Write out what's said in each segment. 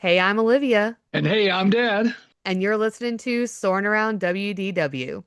Hey, I'm Olivia, And hey, I'm Dad. and you're listening to Soarin' Around WDW.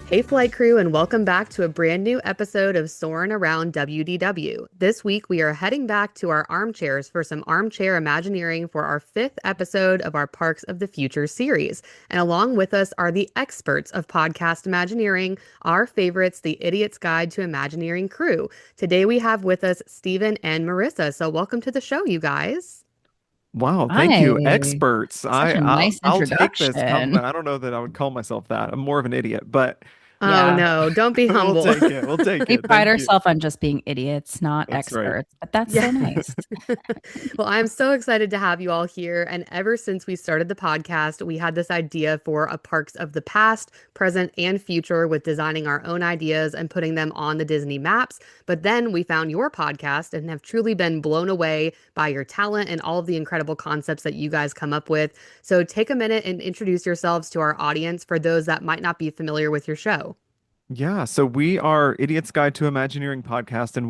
Hey, flight crew, and welcome back to a brand new episode of Soarin' Around WDW. This week, we are heading back to our armchairs for some armchair Imagineering for our fifth episode of our Parks of the Future series. And along with us are the experts of podcast Imagineering, our favorites, the Idiot's Guide to Imagineering crew. Today, we have with us Stephen and Marissa. So, welcome to the show, you guys. Wow, thank you, Hi. experts. Such I a I'll, nice I'll take this introduction. compliment. I don't know that I would call myself that. I'm more of an idiot, but Oh, Yeah. no, don't be we'll humble. take it. We'll take We it. pride Thank you. ourselves on just being idiots, not That's right. experts, but that's so Yes. nice. Well, I'm so excited to have you all here. And ever since we started the podcast, we had this idea for a parks of the past, present, and future with designing our own ideas and putting them on the Disney maps. But then we found your podcast and have truly been blown away by your talent and all of the incredible concepts that you guys come up with. So take a minute and introduce yourselves to our audience for those that might not be familiar with your show. Yeah, so we are Idiot's Guide to Imagineering podcast, and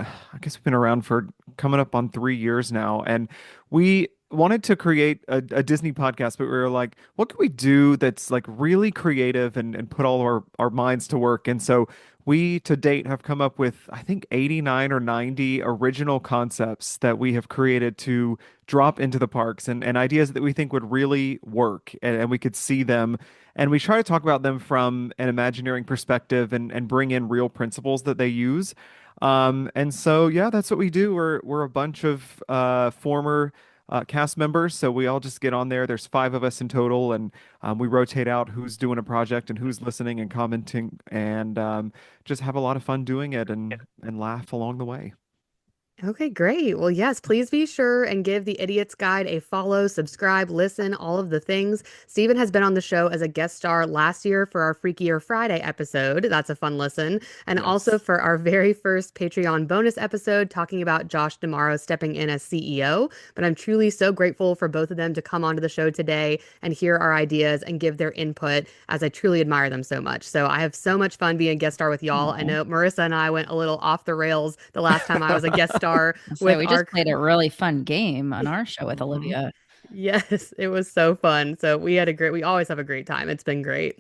I guess we've been around for coming up on 3 years now. And we wanted to create a Disney podcast, but we were like, what can we do that's like really creative and put all our minds to work? And so we to date have come up with, I think, 89 or 90 original concepts that we have created to drop into the parks and ideas that we think would really work and we could see them and we try to talk about them from an Imagineering perspective and bring in real principles that they use. And so, yeah, that's what we do. We're a bunch of former cast members, so we all just get on there. There's five of us in total, and we rotate out who's doing a project and who's listening and commenting, and just have a lot of fun doing it and laugh along the way. Okay, great. Well, yes, please be sure and give the Idiot's Guide a follow, subscribe, listen, all of the things. Stephen has been on the show as a guest star last year for our Freakier Friday episode. That's a fun listen. And also Yes. for our very first Patreon bonus episode talking about Josh D'Amaro stepping in as CEO. But I'm truly so grateful for both of them to come onto the show today and hear our ideas and give their input as I truly admire them so much. So I have so much fun being a guest star with y'all. I Aw. know Marissa and I went a little off the rails the last time I was a guest star So with we our just played a really fun game on our show with Mhm. Olivia. yes, it was so fun. So we always have a great time. It's been great.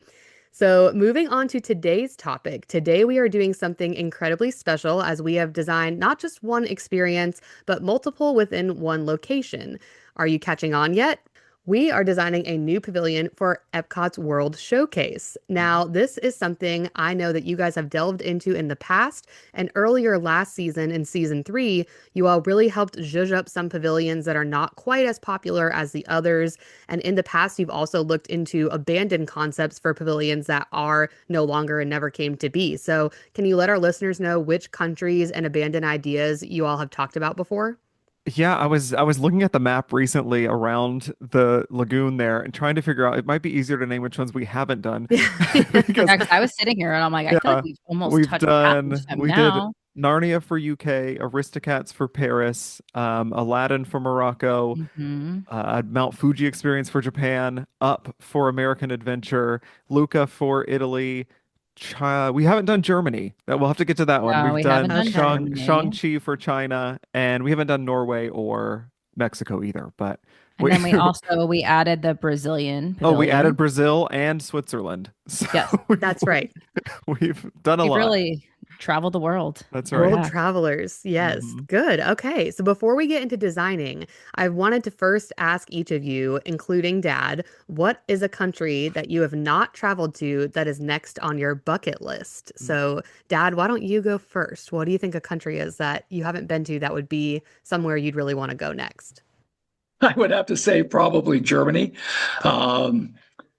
So, moving on to today's topic. Today, we are doing something incredibly special as we have designed not just one experience, but multiple within one location. Are you catching on yet? We are designing a new pavilion for Epcot's World Showcase. Now, this is something I know that you guys have delved into in the past, and earlier last season in season three, you all really helped zhuzh up some pavilions that are not quite as popular as the others. And in the past, you've also looked into abandoned concepts for pavilions that are no longer and never came to be. So, can you let our listeners know which countries and abandoned ideas you all have talked about before? Yeah, I was looking at the map recently around the lagoon there and trying to figure out it might be easier to name which ones we haven't done because Yeah, because I was sitting here and I'm like, I feel like yeah, we've almost touched half of them we did now. Narnia for UK, Aristocats for Paris, Aladdin for Morocco, Hmm. Mount Fuji Experience for Japan, Up for American Adventure, Luca for Italy. We haven't done Germany. We'll have to get to that one. No, We've we haven't done done Okay. Germany. Shang-Chi for China, and we haven't done Norway or Mexico either. But And we then we added the Brazilian oh, we added pavilion. Brazil and Switzerland. So Yes, That's right. we've done a we've lot. really traveled the world That's and right. World back. travelers. Yes. Hmm. Good. Okay. So before we get into designing, I wanted to first ask each of you, including Dad, what is a country that you have not traveled to that is next on your bucket list? So, Dad, why don't you go first? What do you think a country is that you haven't been to that would be somewhere you'd really want to go next? I would have to say probably Germany. Um,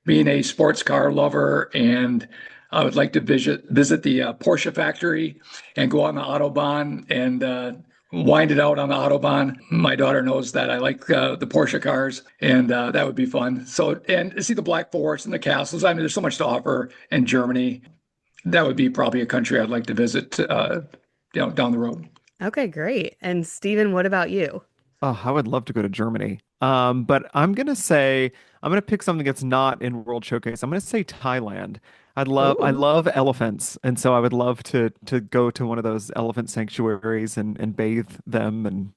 Being a sports car lover, and I would like to visit the Porsche factory and go on the Autobahn and wind it out on the Autobahn. My daughter knows that I like the Porsche cars, and that would be fun. So, and see the Black Forest and the castles. I mean, there's so much to offer in Germany. That would be probably a country I'd like to visit, down the road. Okay, great. And Stephen, what about you? Oh, I would love to go to Germany. But I'm gonna say I'm gonna pick something that's not in World Showcase. I'm gonna say Thailand. I Oh, love elephants, and so I would love to go to one of those elephant sanctuaries and bathe them and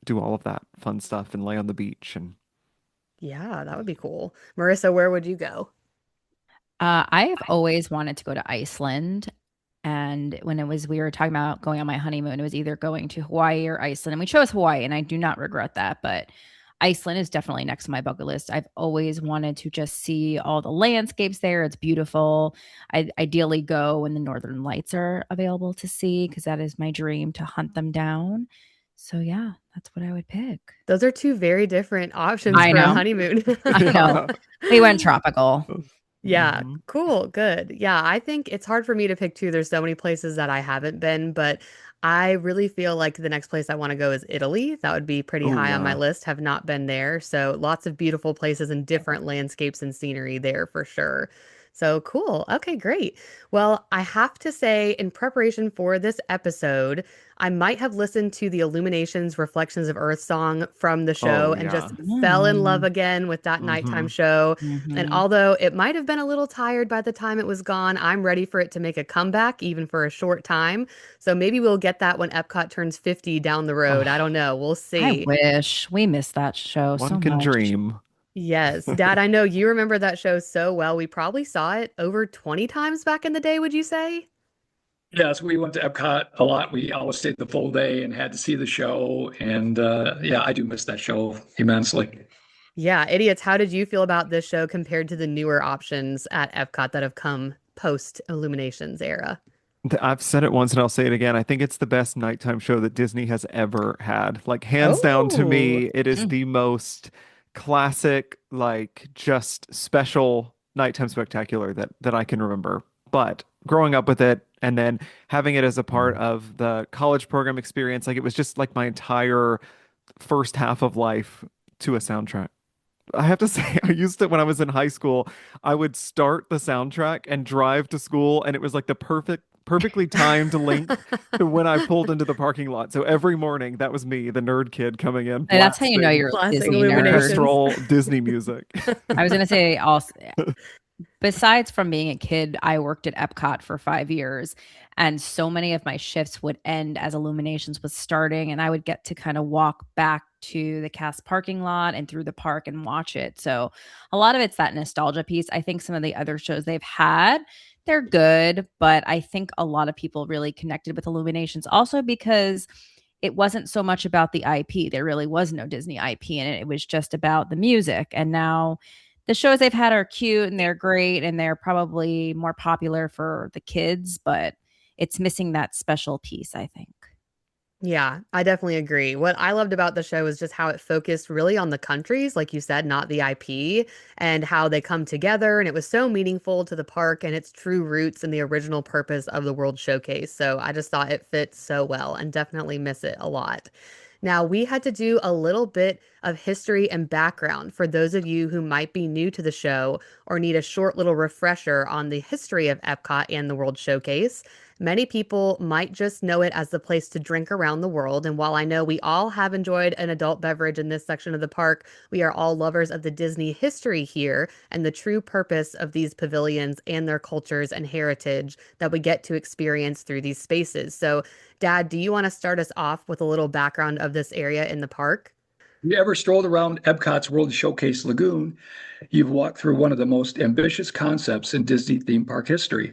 do all of that fun stuff and lay on the beach and yeah, that would be cool. Marissa, where would you go? I have always wanted to go to Iceland. And when we were talking about going on my honeymoon, it was either going to Hawaii or Iceland. And we chose Hawaii, and I do not regret that. But Iceland is definitely next to my bucket list. I've always wanted to just see all the landscapes there. It's beautiful. I ideally go when the northern lights are available to see, because that is my dream, to hunt them down. So yeah, that's what I would pick. Those are two very different options I for a know. honeymoon. I know. yeah. We went tropical. Yeah, Mhm. cool, good. Yeah, I think it's hard for me to pick two. There's so many places that I haven't been, but I really feel like the next place I want to go is Italy. That would be pretty Oh high on my yeah. list. Have not been there. So lots of beautiful places and different landscapes and scenery there for sure. So cool. Okay, great. Well, I have to say, in preparation for this episode, I might have listened to the Illuminations Reflections of Earth song from the show Oh and just yeah. fell in love Mm, again with that nighttime Hmm. show. And mhm. although it might have been a little tired by the time it was gone, I'm ready for it to make a comeback, even for a short time. So maybe we'll get that when Epcot turns 50 down the road. I don't Oh, know. We'll I see. wish we missed that show one so can much. dream. Yes. Dad, I know you remember that show so well. We probably saw it over 20 times back in the day, would you say? Yes, we went to Epcot a lot. We always stayed the full day and had to see the show. And yeah, I do miss that show immensely. Yeah, idiots. How did you feel about this show compared to the newer options at Epcot that have come post Illuminations era? I've said it once and I'll say it again. I think it's the best nighttime show that Disney has ever had. Like, hands down to Oh, me, it is Mm. the most classic, like, just special nighttime spectacular that I can remember. But growing up with it and then having it as a part of the college program experience, like, it was just like my entire first half of life to a soundtrack. I have to say, I used to, when I was in high school, I would start the soundtrack and drive to school, and it was like the perfectly timed length to when I pulled into the parking lot. So every morning, that was me, the nerd kid, coming in And that's how you know blasting you're a blasting Disney nerd. Illuminations. orchestral Disney music. I was gonna say also, besides from being a kid, I worked at Epcot for 5 years, and so many of my shifts would end as Illuminations was starting, and I would get to kind of walk back to the cast parking lot and through the park and watch it. So a lot of it's that nostalgia piece. I think some of the other shows they've had, they're good, but I think a lot of people really connected with Illuminations also because it wasn't so much about the IP. There really was no Disney IP in it. It was just about the music. And now the shows they've had are cute and they're great and they're probably more popular for the kids, but it's missing that special piece, I think. Yeah, I definitely agree. What I loved about the show is just how it focused really on the countries, like you said, not the IP, and how they come together. And it was so meaningful to the park and its true roots and the original purpose of the World Showcase. So I just thought it fit so well and definitely miss it a lot. Now, we had to do a little bit of history and background for those of you who might be new to the show or need a short little refresher on the history of Epcot and the World Showcase. Many people might just know it as the place to drink around the world. And while I know we all have enjoyed an adult beverage in this section of the park, we are all lovers of the Disney history here and the true purpose of these pavilions and their cultures and heritage that we get to experience through these spaces. So, Dad, do you want to start us off with a little background of this area in the park? If you ever strolled around Epcot's World Showcase Lagoon, you've walked through one of the most ambitious concepts in Disney theme park history.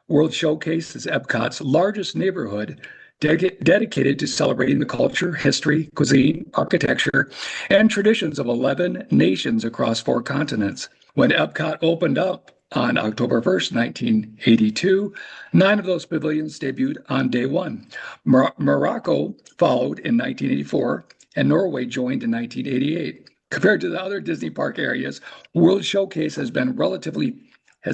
World Showcase is Epcot's largest neighborhood dedicated to celebrating the culture, history, cuisine, architecture, and traditions of 11 nations across 4 continents. When Epcot opened up on October 1st, 1982, 9 of those pavilions debuted on day one. Morocco followed in 1984, and Norway joined in 1988. Compared to the other Disney park areas, World Showcase has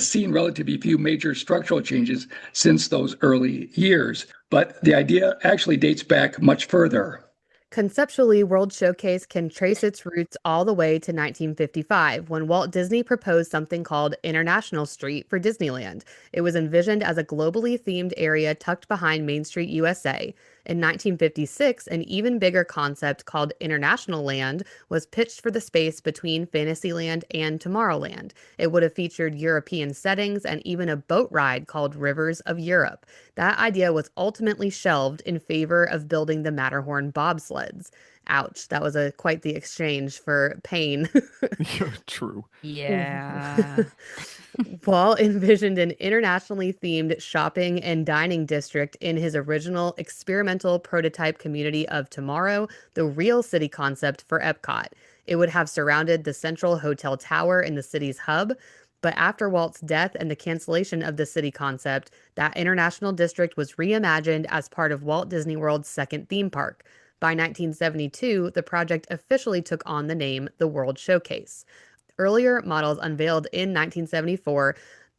seen relatively few major structural changes since those early years, but the idea actually dates back much further. Conceptually, World Showcase can trace its roots all the way to 1955 when Walt Disney proposed something called International Street for Disneyland. It was envisioned as a globally themed area tucked behind Main Street USA. In 1956, an even bigger concept called International Land was pitched for the space between Fantasyland and Tomorrowland. It would have featured European settings and even a boat ride called Rivers of Europe. That idea was ultimately shelved in favor of building the Matterhorn bobsleds. Ouch, that was quite the exchange for pain. Yeah, true. Yeah. Wall envisioned an internationally themed shopping and dining district in his original experimental prototype community of Tomorrow, the real city concept for Epcot. It would have surrounded the central hotel tower in the city's hub. But after Walt's death and the cancellation of the city concept, that international district was reimagined as part of Walt Disney World's second theme park. By 1972, the project officially took on the name the World Showcase. Earlier models unveiled in 1974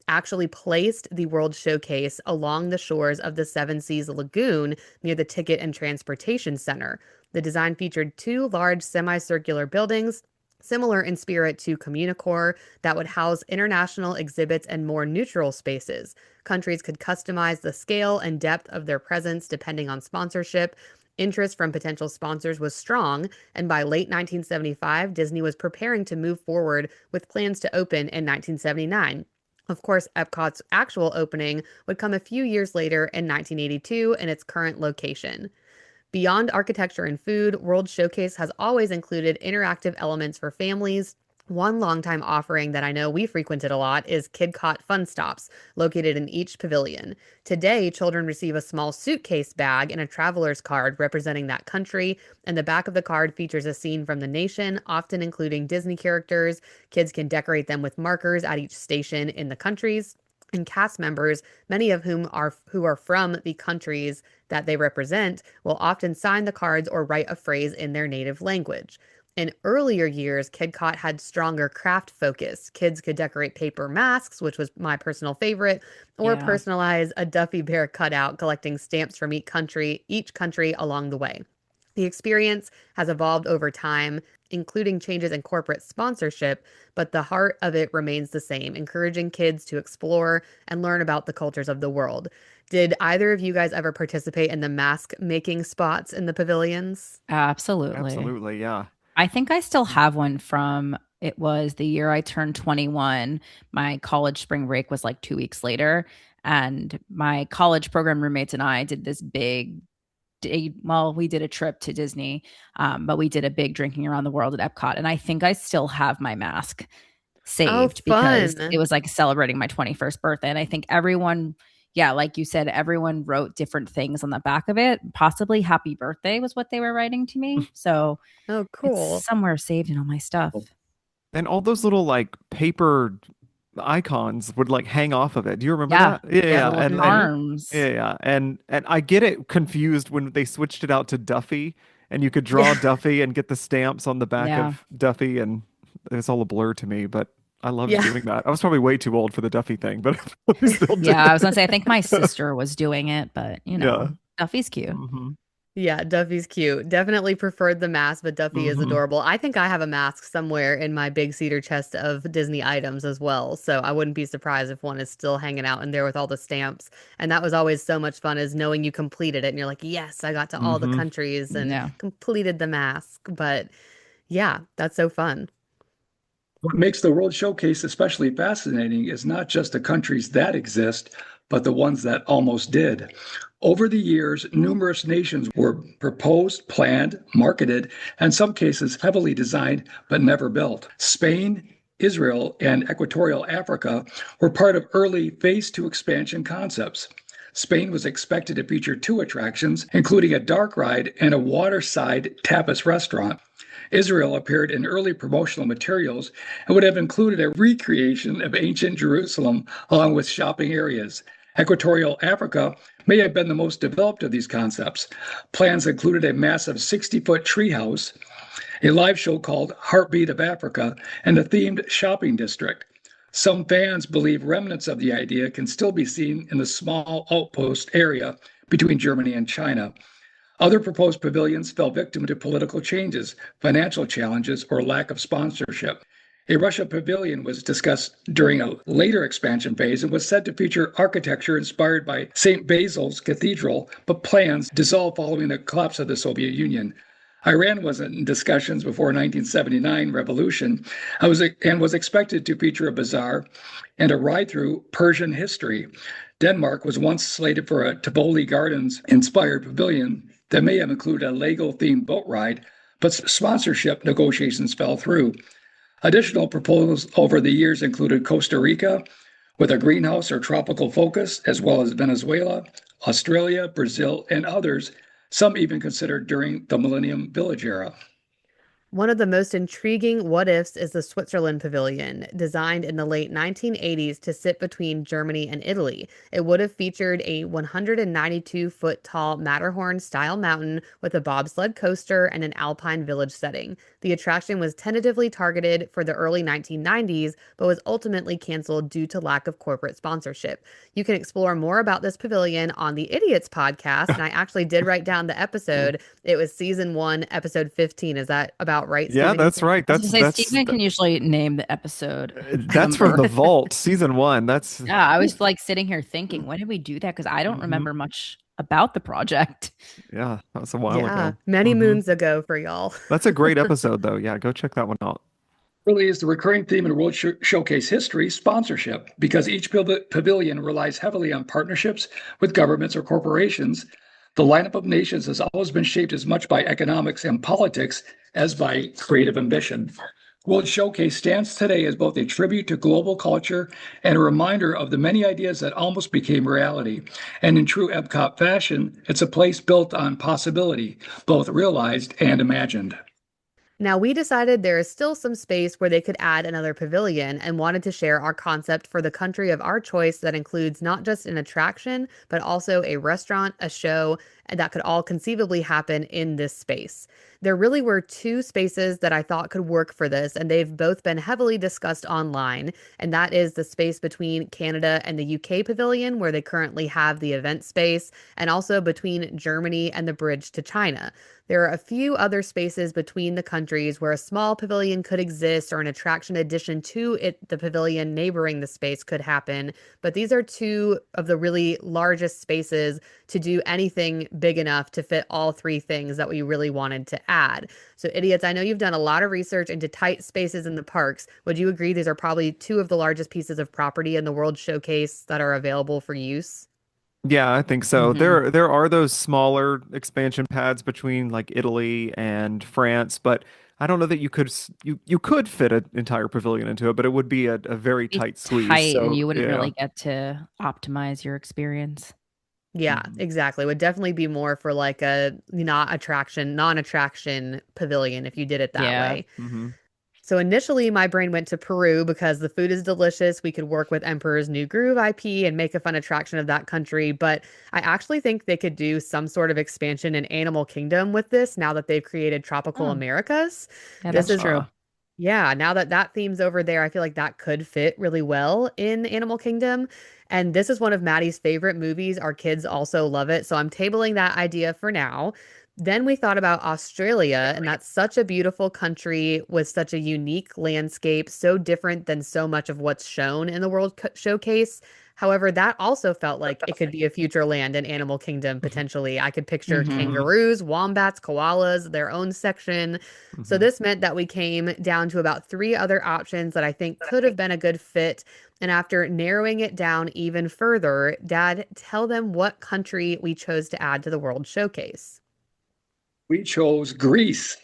actually placed the World Showcase along the shores of the Seven Seas Lagoon near the Ticket and Transportation Center. The design featured two large semicircular buildings, similar in spirit to Communicore, that would house international exhibits and more neutral spaces. Countries could customize the scale and depth of their presence depending on sponsorship. Interest from potential sponsors was strong, and by late 1975, Disney was preparing to move forward with plans to open in 1979. Of course, Epcot's actual opening would come a few years later in 1982 in its current location. Beyond architecture and food, World Showcase has always included interactive elements for families. One longtime offering that I know we frequented a lot is KidCot Fun Stops, located in each pavilion. Today, children receive a small suitcase bag and a traveler's card representing that country, and the back of the card features a scene from the nation, often including Disney characters. Kids can decorate them with markers at each station in the countries. And cast members, many of whom are from the countries that they represent, will often sign the cards or write a phrase in their native language. In earlier years, KidCot had stronger craft focus. Kids could decorate paper masks, which was my personal favorite, or Yeah. personalize a Duffy Bear cutout, collecting stamps from each country along the way. The experience has evolved over time, including changes in corporate sponsorship, but the heart of it remains the same, encouraging kids to explore and learn about the cultures of the world. Did either of you guys ever participate in the mask making spots in the pavilions? Absolutely. Absolutely, yeah. I think I still have one from it was the year I turned 21. My college spring break was like 2 weeks later. And my college program roommates and I did this big day. Well, we did a trip to Disney, but we did a big drinking around the world at Epcot. And I think I still have my mask Oh, saved because it fun. was like celebrating my 21st birthday. And I think everyone, yeah, like you said, everyone wrote different things on the back of it. Possibly happy birthday was what they were writing to me. So Oh, it's cool. somewhere saved in all my stuff. And all those little like paper icons would like hang off of it. Do you remember Yeah. that? Yeah, Yeah. yeah. The little Mhm. arms. Yeah. And I get it confused when they switched it out to Duffy and you could draw Yeah. Duffy and get the stamps on the back Yeah. of Duffy, and it's all a blur to me, but I loved Yeah. doing that. I was probably way too old for the Duffy thing, but I still did Yeah. I was it. going to say, I think my sister was doing it, but Yeah. Duffy's cute. Hmm. Yeah, Duffy's cute. Definitely preferred the mask, but Duffy is Hmm. adorable. I think I have a mask somewhere in my big cedar chest of Disney items as well. So I wouldn't be surprised if one is still hanging out in there with all the stamps. And that was always so much fun, is knowing you completed it and you're like, yes, I got to all the Hmm. countries and Yeah. completed the mask. But yeah, that's so fun. What makes the World Showcase especially fascinating is not just the countries that exist, but the ones that almost did. Over the years, numerous nations were proposed, planned, marketed, and in some cases heavily designed but never built. Spain, Israel, and Equatorial Africa were part of early Phase 2 expansion concepts. Spain was expected to feature two attractions, including a dark ride and a waterside tapas restaurant. Israel appeared in early promotional materials and would have included a recreation of ancient Jerusalem along with shopping areas. Equatorial Africa may have been the most developed of these concepts. Plans included a massive 60-foot treehouse, a live show called Heartbeat of Africa, and a themed shopping district. Some fans believe remnants of the idea can still be seen in the small outpost area between Germany and China. Other proposed pavilions fell victim to political changes, financial challenges, or lack of sponsorship. A Russia pavilion was discussed during a later expansion phase and was said to feature architecture inspired by St. Basil's Cathedral, but plans dissolved following the collapse of the Soviet Union. Iran was in discussions before 1979 revolution and was expected to feature a bazaar and a ride through Persian history. Denmark was once slated for a Tivoli Gardens inspired pavilion that may have included a Lego themed boat ride, but sponsorship negotiations fell through. Additional proposals over the years included Costa Rica with a greenhouse or tropical focus, as well as Venezuela, Australia, Brazil, and others, some even considered during the Millennium Village era. One of the most intriguing what ifs is the Switzerland Pavilion, designed in the late 1980s to sit between Germany and Italy. It would have featured a 192-foot tall Matterhorn style mountain with a bobsled coaster and an alpine village setting. The attraction was tentatively targeted for the early 1990s, but was ultimately canceled due to lack of corporate sponsorship. You can explore more about this pavilion on the Idiots podcast, and I actually did write down the episode. It was season 1, episode 15. Is that about right, Yeah, Stephen? that's right. I was gonna say Stephen can usually name the episode That's from number. The Vault, season 1. That's Yeah, I was like sitting here thinking, when did we do that? Because I don't remember much about the project. yeah, that was a while Yeah, ago. many moons ago for y'all. That's a great episode, though. Yeah, go check that one out. Really is the recurring theme in World Showcase history, sponsorship, because each pavilion relies heavily on partnerships with governments or corporations. The lineup of nations has always been shaped as much by economics and politics as by creative ambition. World Showcase stands today as both a tribute to global culture and a reminder of the many ideas that almost became reality. And in true EPCOT fashion, it's a place built on possibility, both realized and imagined. Now, we decided there is still some space where they could add another pavilion and wanted to share our concept for the country of our choice that includes not just an attraction, but also a restaurant, a show, and that could all conceivably happen in this space. There really were two spaces that I thought could work for this, and they've both been heavily discussed online. And that is the space between Canada and the UK pavilion, where they currently have the event space, and also between Germany and the bridge to China. There are a few other spaces between the countries where a small pavilion could exist or an attraction addition to it, the pavilion neighboring the space could happen. But these are two of the really largest spaces to do anything big enough to fit all three things that we really wanted to add. So, idiots, I know you've done a lot of research into tight spaces in the parks. Would you agree these are probably two of the largest pieces of property in the World Showcase that are available for use? Yeah, I think so. There are those smaller expansion pads between like Italy and France, but I don't know that you could fit an entire pavilion into it, but it would be a very Be tight squeeze. tight, and So you wouldn't yeah. really get to optimize your experience. Yeah, exactly. Would definitely be more for like a non-attraction pavilion if you did it that Yeah. way. hmm So initially, my brain went to Peru because the food is delicious. We could work with Emperor's New Groove IP and make a fun attraction of that country. But I actually think they could do some sort of expansion in Animal Kingdom with this now that they've created Tropical Oh, Americas. yeah, This that's is true. Yeah, now that that theme's over there, I feel like that could fit really well in Animal Kingdom. And this is one of Maddie's favorite movies. Our kids also love it. So I'm tabling that idea for now. Then we thought about Australia, and that's such a beautiful country with such a unique landscape, so different than so much of what's shown in the Showcase. However, that also felt like it could be a future land in Animal Kingdom potentially. I could picture kangaroos, wombats, koalas, their own section. So this meant that we came down to about three other options that I think could have been a good fit. And after narrowing it down even further, Dad, tell them what country we chose to add to the World Showcase. We chose Greece.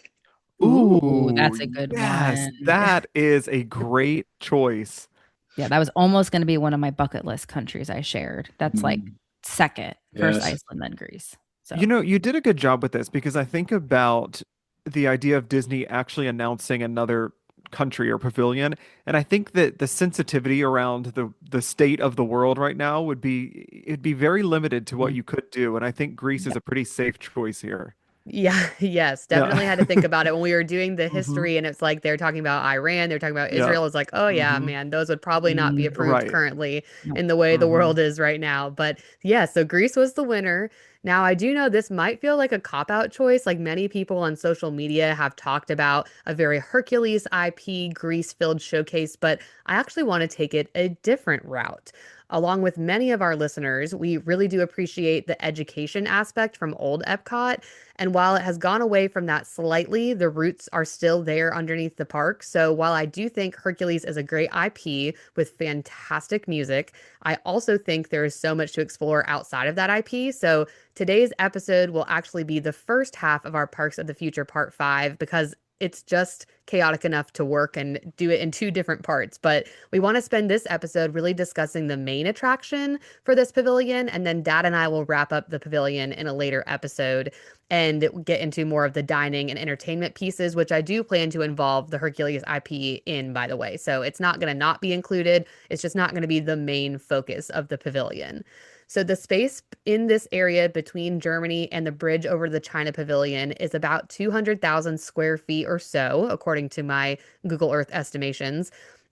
Ooh, that's a good yes, one. that is a great choice. Yeah, that was almost going to be one of my bucket list countries I shared. That's like second, first Yes. Iceland, then Greece. So You know, you did a good job with this because I think about the idea of Disney actually announcing another country or pavilion, and I think that the sensitivity around the state of the world right now would be it'd be very limited to what you could do, and I think Greece is a pretty safe choice here. Yeah, yes, definitely had to think about it when we were doing the Hmm. history and it's like they're talking about Iran, they're talking about Yeah. Israel. It's like, oh yeah, Hmm. man, those would probably not be approved Right. currently No. in the way the Hmm. world is right now. But yeah, so Greece was the winner. Now, I do know this might feel like a cop-out choice. Like many people on social media have talked about a very Hercules IP Greece-filled showcase, but I actually want to take it a different route. Along with many of our listeners, we really do appreciate the education aspect from old Epcot. And while it has gone away from that slightly, the roots are still there underneath the park. So while I do think Hercules is a great IP with fantastic music, I also think there is so much to explore outside of that IP. So today's episode will actually be the first half of our Parks of the Future Part 5 because it's just chaotic enough to work and do it in two different parts. But we want to spend this episode really discussing the main attraction for this pavilion, and then Dad and I will wrap up the pavilion in a later episode and get into more of the dining and entertainment pieces, which I do plan to involve the Hercules IP in, by the way. So it's not going to not be included. It's just not going to be the main focus of the pavilion. So the space in this area between Germany and the bridge over the China Pavilion is about 200,000 square feet or so, according to my Google Earth estimations.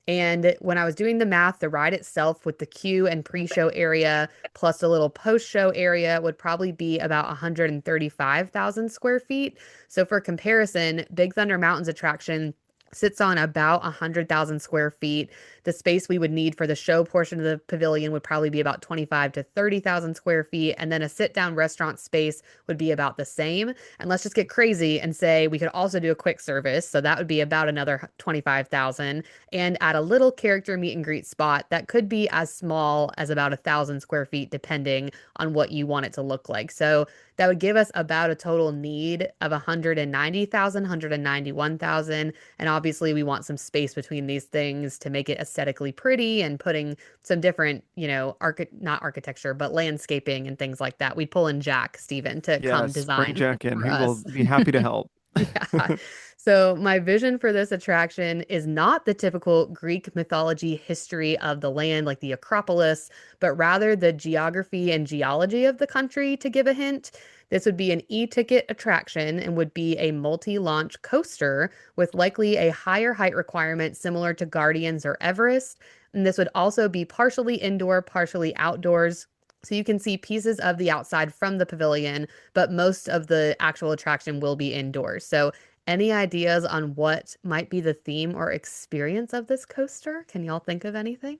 And when I was doing the math, the ride itself with the queue and pre-show area plus a little post-show area would probably be about 135,000 square feet. So for comparison, Big Thunder Mountain's attraction sits on about 100,000 square feet. The space we would need for the show portion of the pavilion would probably be about 25 to 30,000 square feet. And then a sit down restaurant space would be about the same. And let's just get crazy and say we could also do a quick service. So that would be about another 25,000 and add a little character meet and greet spot that could be as small as about 1,000 square feet, depending on what you want it to look like. So that would give us about a total need of 190,000, 191,000. And obviously, we want some space between these things to make it aesthetically pretty and putting some different, not architecture, but landscaping and things like that. We'd pull in Jack, Stephen, to come Yes, bring design Jack in. for He will us. be happy to help. Yeah. So my vision for this attraction is not the typical Greek mythology history of the land like the Acropolis, but rather the geography and geology of the country, to give a hint. This would be an e-ticket attraction and would be a multi-launch coaster with likely a higher height requirement similar to Guardians or Everest. And this would also be partially indoor, partially outdoors. So you can see pieces of the outside from the pavilion, but most of the actual attraction will be indoors. So any ideas on what might be the theme or experience of this coaster? Can y'all think of anything?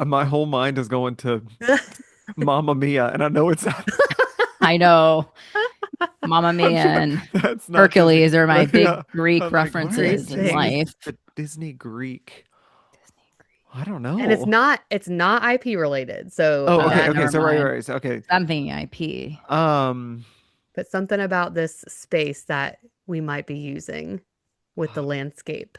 My whole mind is going to Mamma Mia, and I know it's I know. Mamma I'm Mia sure and that's not Disney. Hercules are my big Yeah. Greek I'm like, what is references in Great Disney? life. Disney Greek? I don't And it's know. not it's not IP related. So Oh, okay, that okay. Never So right, mind. right. So, okay. I'm thinking IP. Um, but something about this space that we might be using with the landscape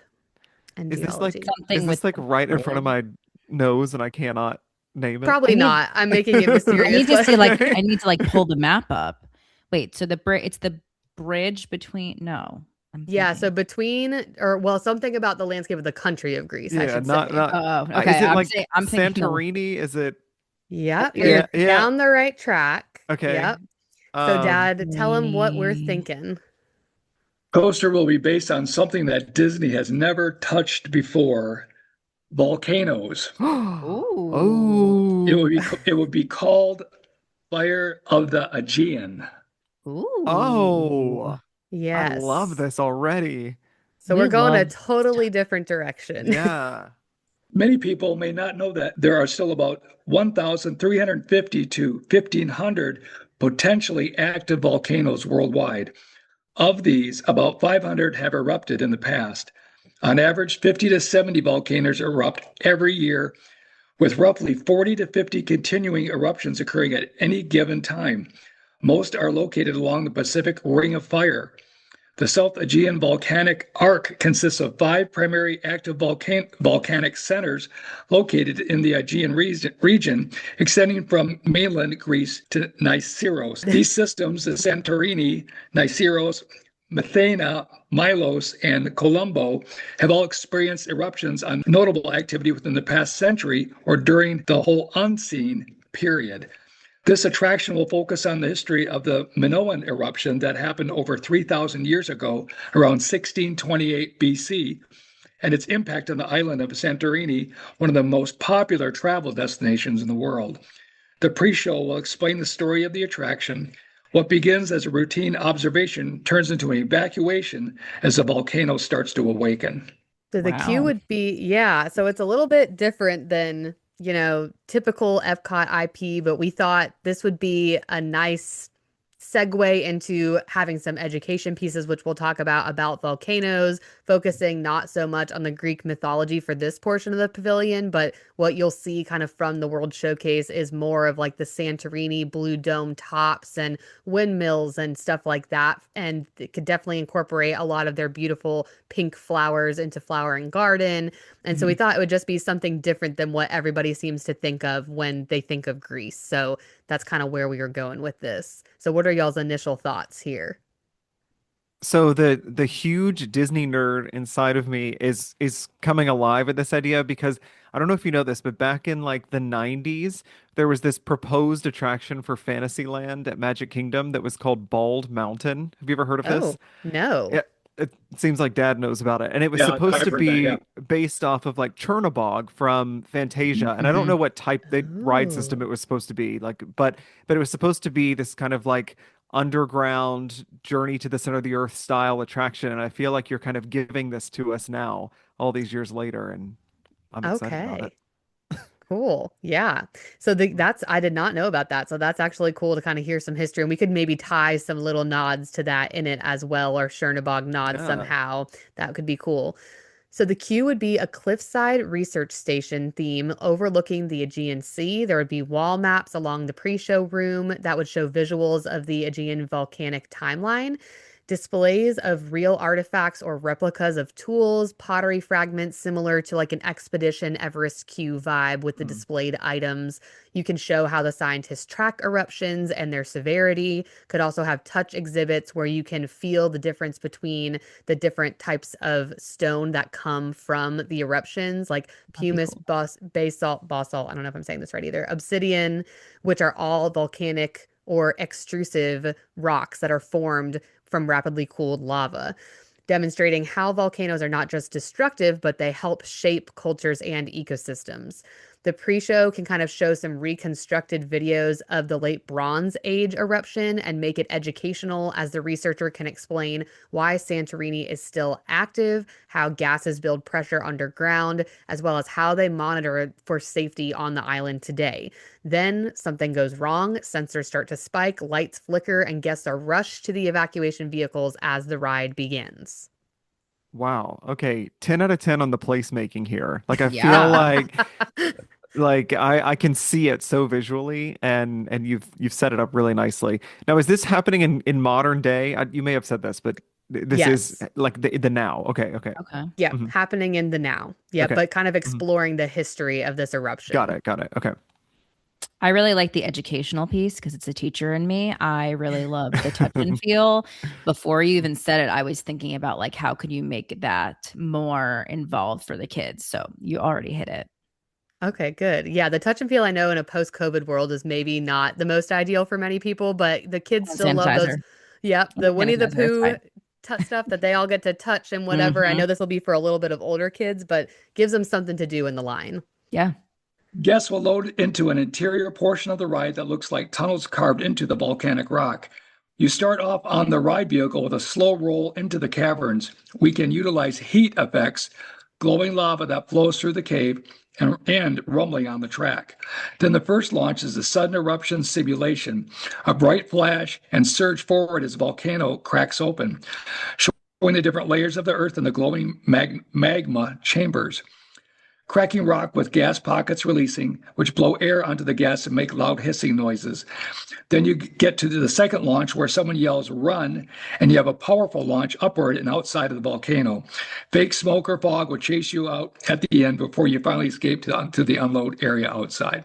and is this like geology. is Something with this like right in front of bridge. my nose and I cannot name it? I Probably need not. I'm making it I mysterious, need to but see like Okay. I need to like pull the map up. Wait, so the bridge it's the bridge between no. I'm yeah, so thinking. between or well, something about the landscape of the country of Greece, I Yeah, should not say. not. Oh, Is okay. it like I'm thinking the Santorini? Is it? Yep, you're Yeah, weird. yeah. down the right track. Okay. Yep. So, Dad, tell him what we're Santorini. thinking. Coaster will be based on something that Disney has never touched before, volcanoes. Ooh. It would be called Fire of the Aegean. Ooh. Oh, I love Yes. this already. So We we're going a love totally different direction. Yeah. Many people may not know that there are still about 1,350 to 1,500 potentially active volcanoes worldwide. Of these, about 500 have erupted in the past. On average, 50 to 70 volcanoes erupt every year, with roughly 40 to 50 continuing eruptions occurring at any given time. Most are located along the Pacific Ring of Fire. The South Aegean volcanic arc consists of 5 primary active volcanic centers located in the Aegean region, extending from mainland Greece to Niceros. These systems, the Santorini, Niceros, Methana, Milos, and Colombo, have all experienced eruptions on notable activity within the past century or during the Holocene period. This attraction will focus on the history of the Minoan eruption that happened over 3,000 years ago, around 1628 BC, and its impact on the island of Santorini, one of the most popular travel destinations in the world. The pre-show will explain the story of the attraction. What begins as a routine observation turns into an evacuation as the volcano starts to awaken. So the queue Wow. would be, yeah. So it's a little bit different than, typical Epcot IP, but we thought this would be a nice segue into having some education pieces, which we'll talk about volcanoes, focusing not so much on the Greek mythology for this portion of the pavilion, but what you'll see kind of from the World Showcase is more of like the Santorini blue dome tops and windmills and stuff like that. And it could definitely incorporate a lot of their beautiful pink flowers into Flower and Garden. And so we thought it would just be something different than what everybody seems to think of when they think of Greece. So that's kind of where we were going with this. So what are y'all's initial thoughts here? So the huge Disney nerd inside of me is coming alive at this idea because I don't know if you know this, but back in like the 90s, there was this proposed attraction for Fantasyland at Magic Kingdom that was called Bald Mountain. Have you ever heard of this? Oh, no. Yeah, it seems like Dad knows about it. And it was Yeah, supposed I've to heard that. Yeah. be based off of like Chernobog from Fantasia. And I don't Mhm. know what type the ride system Oh, it was supposed to be, like, but it was supposed to be this kind of like underground journey to the center of the earth style attraction. And I feel like you're kind of giving this to us now, all these years later, and I'm excited about it. okay. Cool. Yeah. So that's I did not know about that. So that's actually cool to kind of hear some history, and we could maybe tie some little nods to that in it as well, or Chernobog nods Yeah. somehow. That could be cool. So the queue would be a cliffside research station theme overlooking the Aegean Sea. There would be wall maps along the pre-show room that would show visuals of the Aegean volcanic timeline. Displays of real artifacts or replicas of tools, pottery fragments similar to like an expedition Everest queue vibe with the Mm, displayed items. You can show how the scientists track eruptions and their severity. Could also have touch exhibits where you can feel the difference between the different types of stone that come from the eruptions, like That'd be pumice, cool. basalt. I don't know if I'm saying this right either. Obsidian, which are all volcanic or extrusive rocks that are formed from rapidly cooled lava, demonstrating how volcanoes are not just destructive, but they help shape cultures and ecosystems. The pre-show can kind of show some reconstructed videos of the late Bronze Age eruption and make it educational, as the researcher can explain why Santorini is still active, how gases build pressure underground, as well as how they monitor it for safety on the island today. Then something goes wrong, sensors start to spike, lights flicker, and guests are rushed to the evacuation vehicles as the ride begins. wow. Okay. 10 out of 10 on the placemaking here. Like I feel Yeah. like I can see it so visually, and you've set it up really nicely. Now, is this happening in modern day? You may have said this, but this is Yes. like the now. Okay, okay. Okay. Yep, Hmm. happening in the now. Yep, Okay. but kind of Mhm. exploring the history of this Got eruption. it. Got it. Okay. I really like the educational piece because it's a teacher in me. I really love the touch and feel. Before you even said it, I was thinking about like how could you make that more involved for the kids? So you already hit it. Okay, good. Yeah, the touch and feel I know in a post-COVID world is maybe not the most ideal for many people, but the kids Hand still love those. sanitizer. Yep, Hand the Winnie the sanitizer. It's Pooh fine. stuff that they all get to touch and whatever. I Hmm. know this will be for a little bit of older kids, but gives them something to do in the line. Yeah. Guests will load into an interior portion of the ride that looks like tunnels carved into the volcanic rock. You start off on the ride vehicle with a slow roll into the caverns. We can utilize heat effects, glowing lava that flows through the cave, and rumbling on the track. Then the first launch is the sudden eruption simulation, a bright flash and surge forward as the volcano cracks open, showing the different layers of the earth and the glowing magma chambers. Cracking rock with gas pockets releasing, which blow air onto the gas and make loud hissing noises. Then you get to the second launch where someone yells, run, and you have a powerful launch upward and outside of the volcano. Fake smoke or fog will chase you out at the end before you finally escape to the unload area outside.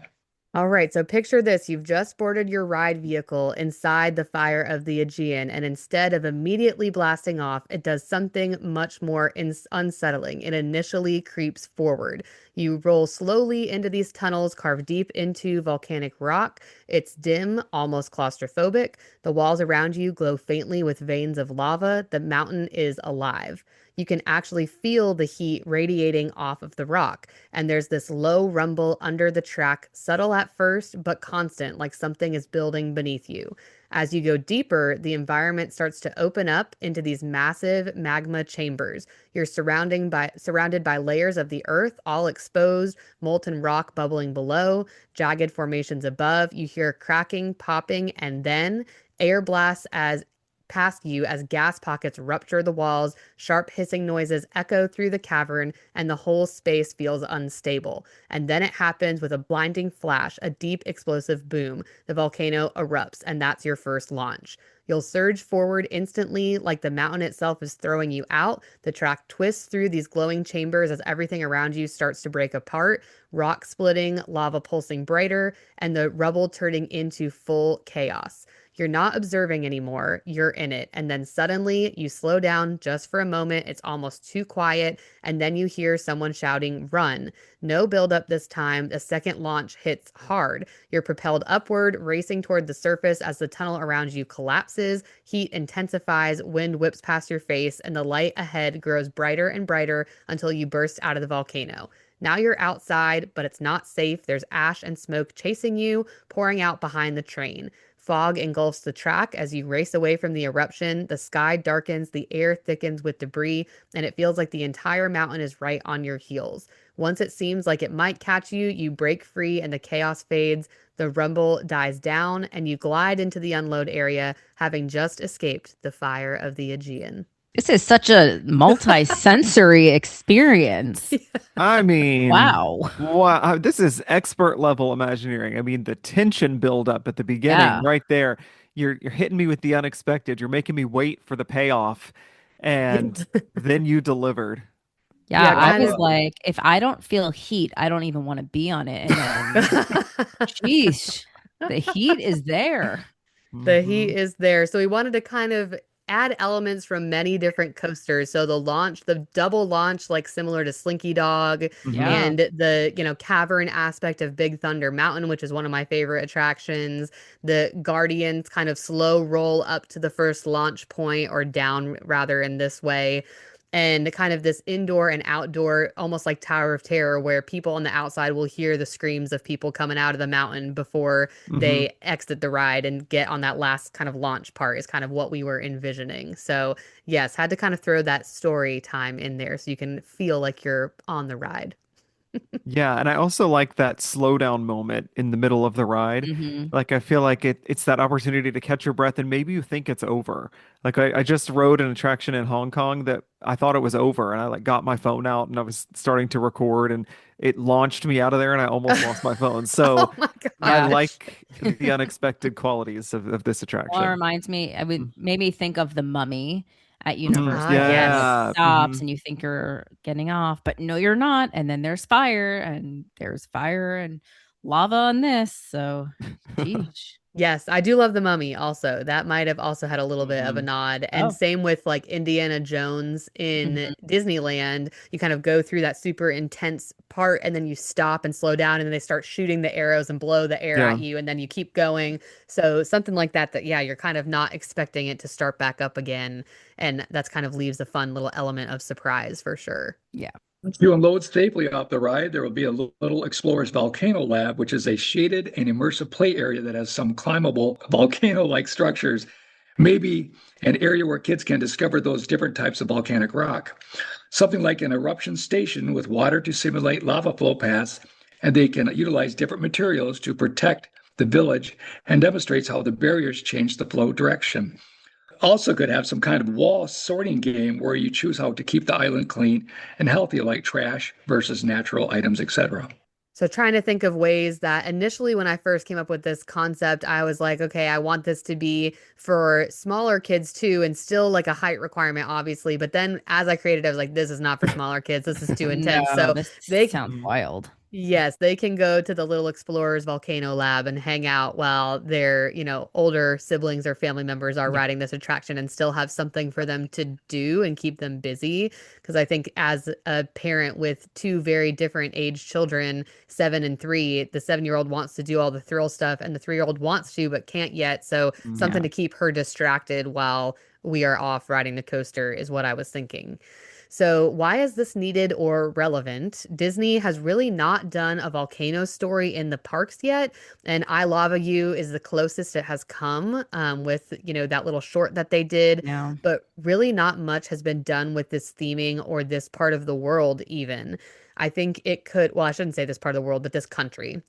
All right, so picture this. You've just boarded your ride vehicle inside the fire of the Aegean, and instead of immediately blasting off, it does something much more unsettling. It initially creeps forward. You roll slowly into these tunnels carved deep into volcanic rock. It's dim, almost claustrophobic. The walls around you glow faintly with veins of lava. The mountain is alive. You can actually feel the heat radiating off of the rock. And there's this low rumble under the track, subtle at first, but constant, like something is building beneath you. As you go deeper, the environment starts to open up into these massive magma chambers. You're surrounded by layers of the earth, all exposed, molten rock bubbling below, jagged formations above. You hear cracking, popping, and then air blasts as past you as gas pockets rupture the walls, sharp hissing noises echo through the cavern, and the whole space feels unstable. And then it happens with a blinding flash, a deep explosive boom. The volcano erupts, and that's your first launch. You'll surge forward instantly, like the mountain itself is throwing you out. The track twists through these glowing chambers as everything around you starts to break apart, rock splitting, lava pulsing brighter, and the rubble turning into full chaos. You're not observing anymore, you're in it. And then suddenly you slow down just for a moment. It's almost too quiet. And then you hear someone shouting, "Run." No buildup this time. The second launch hits hard. You're propelled upward, racing toward the surface as the tunnel around you collapses. Heat intensifies, wind whips past your face, and the light ahead grows brighter and brighter until you burst out of the volcano. Now you're outside, but it's not safe. There's ash and smoke chasing you, pouring out behind the train. Fog engulfs the track as you race away from the eruption. The sky darkens, the air thickens with debris, and it feels like the entire mountain is right on your heels. Once it seems like it might catch you, you break free and the chaos fades. The rumble dies down, and you glide into the unload area, having just escaped the fire of the Aegean. This is such a multi-sensory experience. I mean, Wow. wow, this is expert level Imagineering. I mean, the tension build up at the beginning, Yeah. right there. You're hitting me with the unexpected. You're making me wait for the payoff, and then you delivered. Yeah, Yeah, I kind was of. like, if I don't feel heat, I don't even want to be on it. And then, sheesh, the heat is there. The heat Hmm. is there. So we wanted to kind of add elements from many different coasters. So the double launch, like similar to Slinky Dog, Hmm. Yeah. and the cavern aspect of Big Thunder Mountain, which is one of my favorite attractions. The Guardians kind of slow roll up to the first launch point or down rather in this way. And kind of this indoor and outdoor, almost like Tower of Terror, where people on the outside will hear the screams of people coming out of the mountain before Hmm. they exit the ride and get on that last kind of launch part is kind of what we were envisioning. So, yes, had to kind of throw that story time in there so you can feel like you're on the ride. Yeah, and I also like that slowdown moment in the middle of the ride. Hmm. Like I feel like it's that opportunity to catch your breath and maybe you think it's over. Like I just rode an attraction in Hong Kong that I thought it was over and I like got my phone out and I was starting to record and it launched me out of there and I almost lost my phone. So Oh my I Yeah. gosh. like the unexpected qualities of this Well, it attraction. reminds me, I would made me think of the Mummy at Mhm. Ah, Universal when it Yeah. yes. stops Hmm. and you think you're getting off, but no, you're not. And then there's fire and lava on this. So, geez. Yes, I do love The Mummy also. That might have also had a little bit of a Hmm. nod. And Oh. same with like Indiana Jones in Mhm. Disneyland. You kind of go through that super intense part and then you stop and slow down and then they start shooting the arrows and blow the air at Yeah. you and then you keep going. So something like that, yeah, you're kind of not expecting it to start back up again. And that's kind of leaves a fun little element of surprise for sure. Yeah. If you unload safely off the ride, there will be a little Explorer's Volcano Lab, which is a shaded and immersive play area that has some climbable volcano-like structures, maybe an area where kids can discover those different types of volcanic rock. Something like an eruption station with water to simulate lava flow paths, and they can utilize different materials to protect the village and demonstrates how the barriers change the flow direction. Also could have some kind of wall sorting game where you choose how to keep the island clean and healthy, like trash versus natural items, etc. So trying to think of ways that initially when I first came up with this concept, I was like, okay, I want this to be for smaller kids too, and still like a height requirement, obviously. But then as I created, I was like, this is not for smaller kids. This is too intense. No, So this they sounds wild. Yes, they can go to the Little Explorers Volcano Lab and hang out while their, older siblings or family members are Yeah. riding this attraction and still have something for them to do and keep them busy. Because I think as a parent with two very different age children, 7 and 3, the 7-year-old wants to do all the thrill stuff and the 3-year-old wants to but can't yet. So something Yeah. to keep her distracted while we are off riding the coaster is what I was thinking. So, why is this needed or relevant? Disney has really not done a volcano story in the parks yet, and I Lava You is the closest it has come with, that little short that they did. Yeah. But really, not much has been done with this theming or this part of the world, even. I think it could, well, I shouldn't say this part of the world, but this country.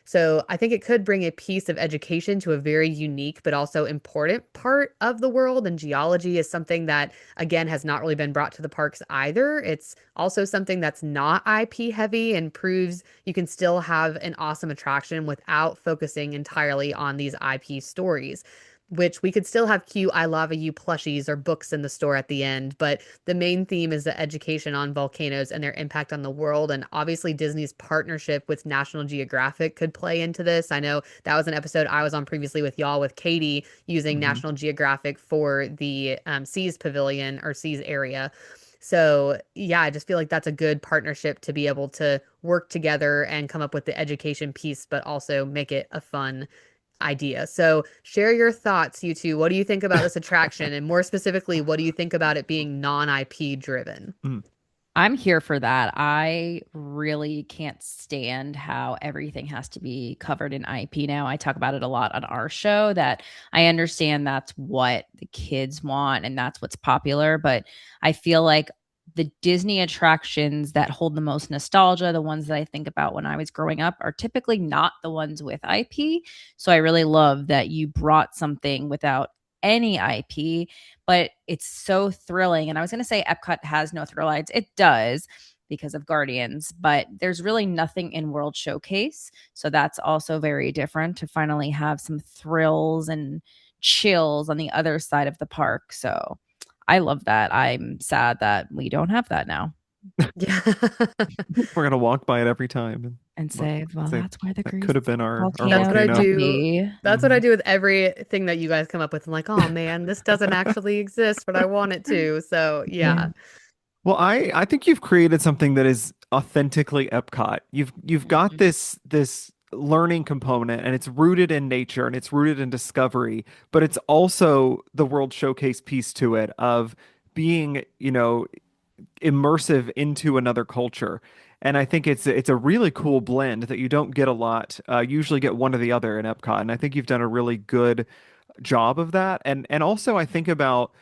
So I think it could bring a piece of education to a very unique but also important part of the world. And geology is something that, again, has not really been brought to the parks either. It's also something that's not IP heavy and proves you can still have an awesome attraction without focusing entirely on these IP stories. Which we could still have cute I Lava You plushies or books in the store at the end, but the main theme is the education on volcanoes and their impact on the world. And obviously, Disney's partnership with National Geographic could play into this. I know that was an episode I was on previously with y'all with Katie using Hmm. National Geographic for the Seas Pavilion or Seas area. So, yeah, I just feel like that's a good partnership to be able to work together and come up with the education piece, but also make it a fun idea. So, share your thoughts, you two. What do you think about this attraction? And more specifically, what do you think about it being non-IP driven? I'm here for that. I really can't stand how everything has to be covered in IP now. I talk about it a lot on our show that I understand that's what the kids want and that's what's popular, but I feel like the Disney attractions that hold the most nostalgia, the ones that I think about when I was growing up, are typically not the ones with IP. So I really love that you brought something without any IP, but it's so thrilling. And I was going to say Epcot has no thrill rides. It does because of Guardians, but there's really nothing in World Showcase. So that's also very different to finally have some thrills and chills on the other side of the park. So I love that. I'm sad that we don't have that now Yeah. We're gonna walk by it every time and and say, well, say that's where the that could grease have been our That's volcano what I used to volcano. do. be. That's what I do with everything that you guys come up with. I'm like, oh man, this doesn't actually exist, but I want it to. So, Yeah. yeah. Well, I think you've created something that is authentically Epcot. You've got Mhm. this learning component and it's rooted in nature and it's rooted in discovery, but it's also the World Showcase piece to it of being, immersive into another culture. And I think it's a really cool blend that you don't get a lot. Usually get one or the other in Epcot, and I think you've done a really good job of that. And also I think about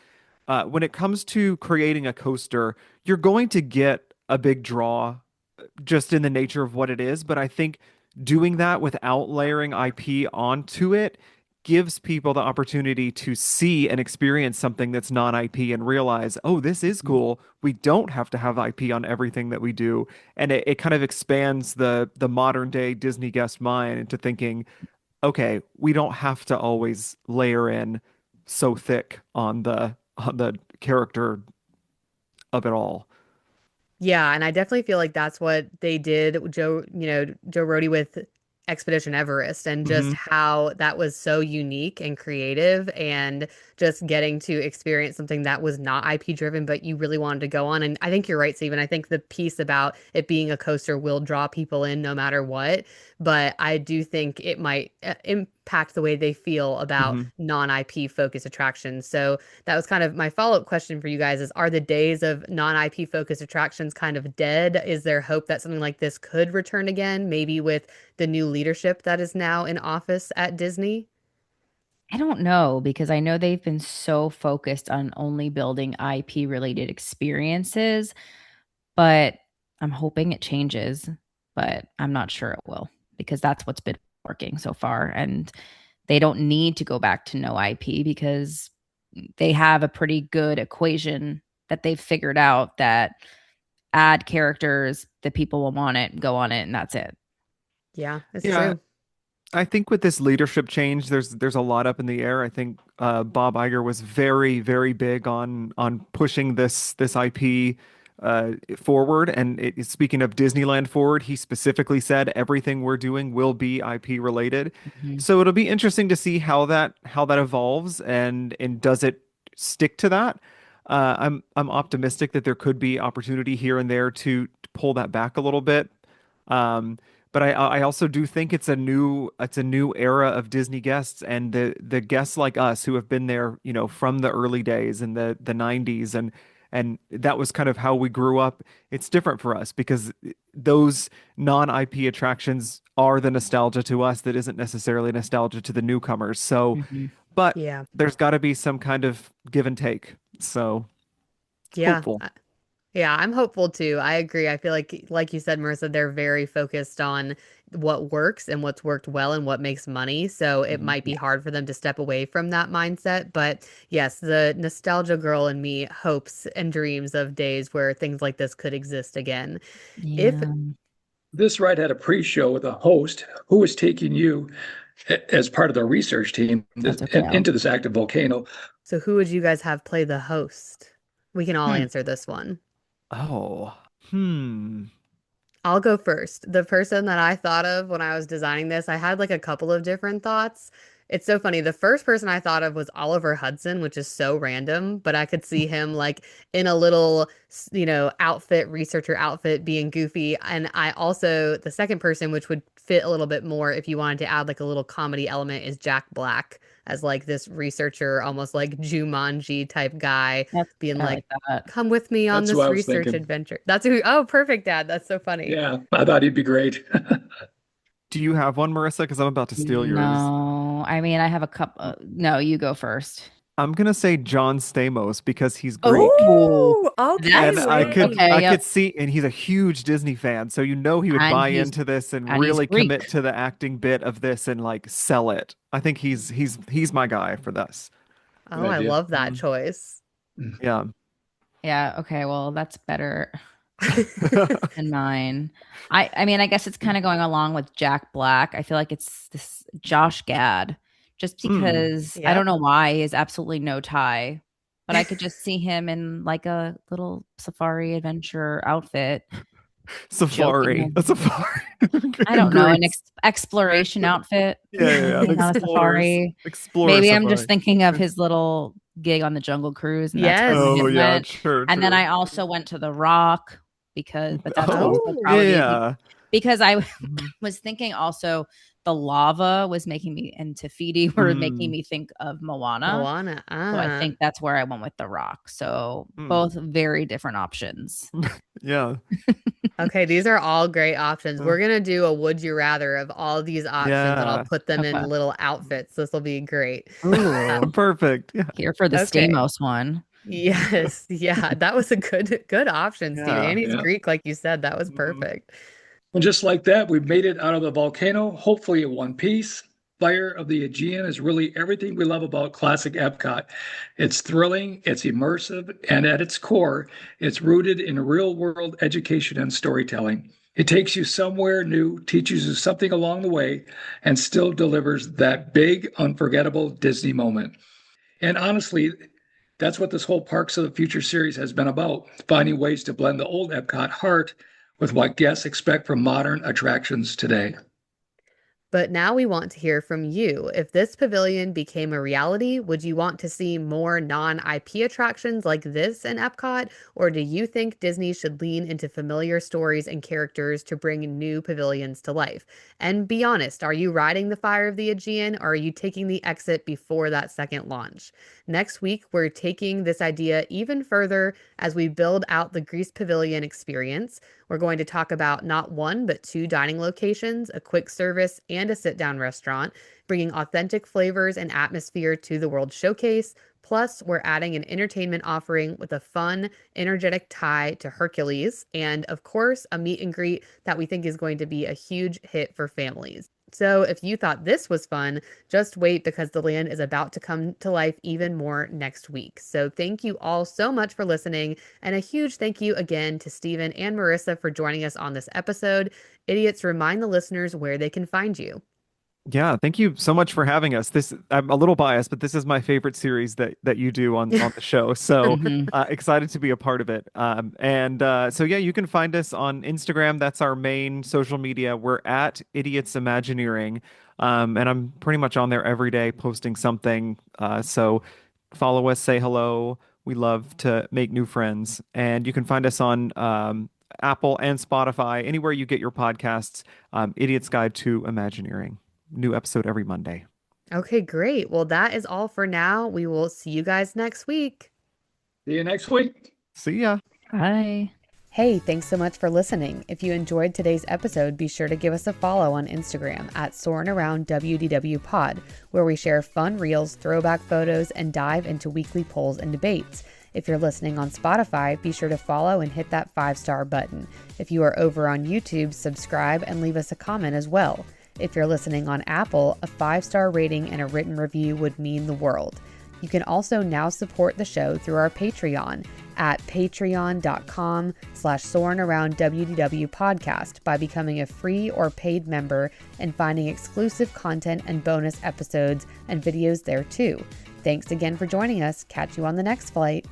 when it comes to creating a coaster, you're going to get a big draw just in the nature of what it is. But I think doing that without layering IP onto it gives people the opportunity to see and experience something that's non-IP and realize, oh, this is cool. We don't have to have IP on everything that we do. And it kind of expands the modern day Disney guest mind into thinking, okay, we don't have to always layer in so thick on the character of it all. Yeah, and I definitely feel like that's what they did, Joe Rody with Expedition Everest and just Hmm. how that was so unique and creative and just getting to experience something that was not IP driven, but you really wanted to go on. And I think you're right, Stephen. I think the piece about it being a coaster will draw people in no matter what, but I do think it might impact the way they feel about Hmm. non-IP focused attractions. So that was kind of my follow-up question for you guys is are the days of non-IP focused attractions kind of dead? Is there hope that something like this could return again, maybe with the new leadership that is now in office at Disney? I don't know because I know they've been so focused on only building IP related experiences, but I'm hoping it changes, but I'm not sure it will because that's what's been working so far. And they don't need to go back to no IP because they have a pretty good equation that they've figured out that add characters that people will want it, go on it, and that's it. Yeah, it's Yeah, true. I think with this leadership change, there's a lot up in the air. I think Bob Iger was very, very big on pushing this IP. forward. And speaking of Disneyland forward, he specifically said everything we're doing will be IP related. Mhm. So it'll be interesting to see how that evolves and does it stick to that. I'm optimistic that there could be opportunity here and there to pull that back a little bit. Um, but I also do think it's a new era of Disney guests and the guests like us who have been there, you know, from the early days in the 90s and that was kind of how we grew up. It's different for us because those non-IP attractions are the nostalgia to us that isn't necessarily nostalgia to the newcomers. So, Mhm. but Yeah. there's got to be some kind of give and take. So, Yeah. hopeful. Yeah, I'm hopeful too. I agree. I feel like you said, Marissa, they're very focused on what works and what's worked well and what makes money. So it Mhm. might be hard for them to step away from that mindset. But yes, the nostalgia girl in me hopes and dreams of days where things like this could exist again. If Yeah, This ride had a pre-show with a host who was taking you as part of the research team that's okay. into this active volcano. so, who would you guys have play the host? We can all Hmm. answer this one. Oh, hmm. I'll go first. The person that I thought of when I was designing this, I had like a couple of different thoughts. It's so funny. The first person I thought of was Oliver Hudson, which is so random, but I could see him like in a little, outfit, researcher outfit being goofy. And I also, the second person, which would fit a little bit more if you wanted to add like a little comedy element, is Jack Black as like this researcher, almost like Jumanji type guy, That's being I like, like that. come with me on That's who this I was research thinking. adventure. That's who, oh, perfect, Dad. That's so funny. Yeah, I thought he'd be great. Do you have one, Marissa? Because I'm about to steal yours. No, I mean, I have a couple. No, you go first. I'm gonna say John Stamos because he's Greek. Oh, Oh, okay, And that's wait. okay. I Yep, could see, and he's a huge Disney fan, so you know he would and buy he's into this and and he's really Greek. commit to the acting bit of this and like sell it. I think he's my guy for this. Good Oh, I idea. love that Mhm. choice. Yeah. Yeah. Okay. Well, that's better than mine. I mean, I guess it's kind of going along with Jack Black. I feel like it's this Josh Gad, just Hmm. because I don't Yep. know why he has absolutely no tie, but I could just see him in like a little safari adventure outfit, joking. Safari. A safari. I don't know, an Greece. exploration outfit, Yeah. The maybe not a explorers. safari. Explorer Maybe I'm just safari. thinking of his little gig on the Jungle Cruise, and that's where my Oh Yes. head yeah, went. true, And then I true. also went to The Rock but that's Oh, also Oh, probably yeah. because I Mhm. was thinking also the lava was making me and Tafiti were making Mm, me think of Moana. Moana. So I Ah. think that's where I went with The Rock. So mm. both very different options. Yeah. Okay, these are all great options. Uh, We're gonna do a would you rather of all these options, and I'll Yeah. put them in Okay. little outfits. This will be great. Uh, Ooh, Perfect. Yeah. here for the okay. Stamos one. Yes. Yeah, that was a good option, Steve. Yeah. And he's Yeah. Greek, like you said. That was Mhm. perfect. Well, just like that, we've made it out of the volcano, hopefully in one piece. Fire of the Aegean is really everything we love about classic Epcot. It's thrilling, it's immersive, and at its core, it's rooted in real world education and storytelling. It takes you somewhere new, teaches you something along the way, and still delivers that big, unforgettable Disney moment. And honestly, that's what this whole Parks of the Future series has been about, finding ways to blend the old Epcot heart with what guests expect from modern attractions today. But now we want to hear from you. If this pavilion became a reality, would you want to see more non-IP attractions like this in Epcot? Or do you think Disney should lean into familiar stories and characters to bring new pavilions to life? And be honest, are you riding the Fire of the Aegean or are you taking the exit before that second launch? Next week, we're taking this idea even further as we build out the Greece Pavilion experience. We're going to talk about not one, but two dining locations, a quick service, and a sit down restaurant, bringing authentic flavors and atmosphere to the World Showcase. Plus, we're adding an entertainment offering with a fun, energetic tie to Hercules, and of course, a meet and greet that we think is going to be a huge hit for families. So, if you thought this was fun, just wait because the land is about to come to life even more next week. So, thank you all so much for listening. And a huge thank you again to Stephen and Marissa for joining us on this episode. Idiots, remind the listeners where they can find you. Yeah, thank you so much for having us. I'm a little biased, but this is my favorite series that you do on the show. So Mhm. excited to be a part of it. So yeah, you can find us on Instagram. That's our main social media. We're at Idiots Imagineering. And I'm pretty much on there every day posting something. So follow us, say hello. We love to make new friends. And you can find us on Apple and Spotify, anywhere you get your podcasts. Idiot's Guide to Imagineering. New episode every Monday. Okay, great. Well, that is all for now. We will see you guys next week. See you next week. See ya. Bye. Hey, thanks so much for listening. If you enjoyed today's episode, be sure to give us a follow on Instagram at Soarin Around WDW Pod, where we share fun reels, throwback photos, and dive into weekly polls and debates. If you're listening on Spotify, be sure to follow and hit that 5-star button. If you are over on YouTube, subscribe and leave us a comment as well. If you're listening on Apple, a 5-star rating and a written review would mean the world. You can also now support the show through our Patreon at patreon.com/SoarinAroundWDW podcast by becoming a free or paid member and finding exclusive content and bonus episodes and videos there too. Thanks again for joining us. Catch you on the next flight.